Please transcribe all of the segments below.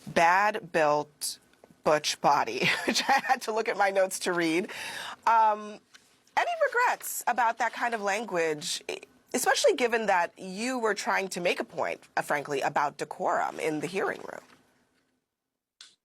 Bad built butch body, which I had to look at my notes to read. Any regrets about that kind of language, especially given that you were trying to make a point, frankly, about decorum in the hearing room?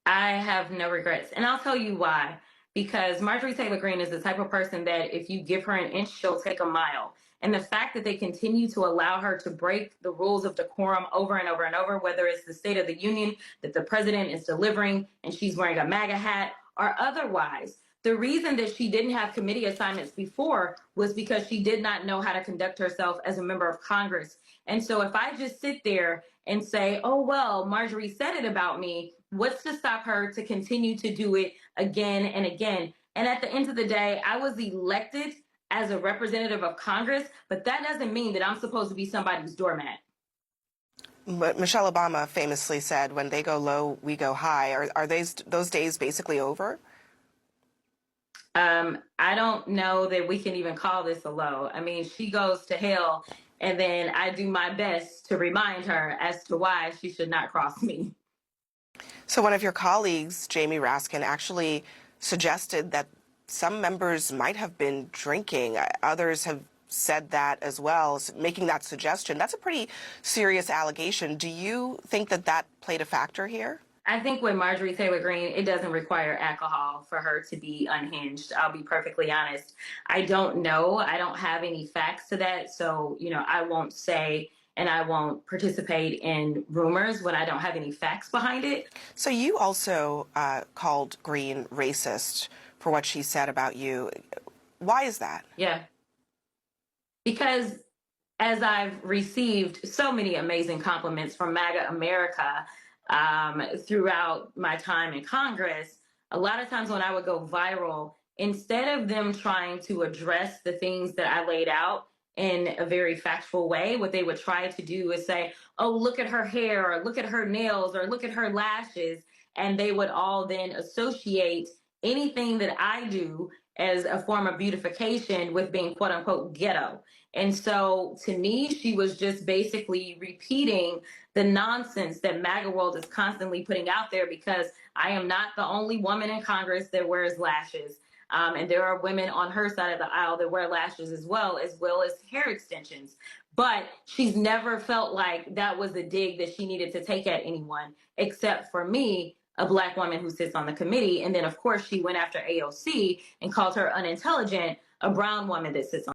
I have no regrets. And I'll tell you why. Because Marjorie Taylor Greene is the type of person that if you give her an inch, she'll take a mile. And the fact that they continue to allow her to break the rules of decorum over and over and over, whether it's the State of the Union that the president is delivering and she's wearing a MAGA hat or otherwise, the reason that she didn't have committee assignments before was because she did not know how to conduct herself as a member of Congress. And so if I just sit there and say, oh, well, Marjorie said it about me, what's to stop her to continue to do it again and again? And at the end of the day, I was elected as a representative of Congress, but that doesn't mean that I'm supposed to be somebody's doormat. But Michelle Obama famously said, when they go low, we go high. Are those days basically over? I don't know that we can even call this a low. I mean, she goes to hell, and then I do my best to remind her as to why she should not cross me. So one of your colleagues, Jamie Raskin, actually suggested that some members might have been drinking. Others have said that as well, making that suggestion. That's a pretty serious allegation. Do you think that that played a factor here? I think with Marjorie Taylor Greene, it doesn't require alcohol for her to be unhinged. I'll be perfectly honest. I don't know. I don't have any facts to that. So, I won't say and I won't participate in rumors when I don't have any facts behind it. So you also called Greene racist for what she said about you. Why is that? Yeah. Because as I've received so many amazing compliments from MAGA America throughout my time in Congress, a lot of times when I would go viral, instead of them trying to address the things that I laid out in a very factual way, what they would try to do is say, oh, look at her hair, or look at her nails, or look at her lashes. And they would all then associate anything that I do as a form of beautification with being quote unquote ghetto. And so to me, she was just basically repeating the nonsense that MAGA world is constantly putting out there, because I am not the only woman in Congress that wears lashes. And there are women on her side of the aisle that wear lashes as well as hair extensions. But she's never felt like that was a dig that she needed to take at anyone, except for me, a Black woman who sits on the committee. And then, of course, she went after AOC and called her unintelligent, a brown woman that sits on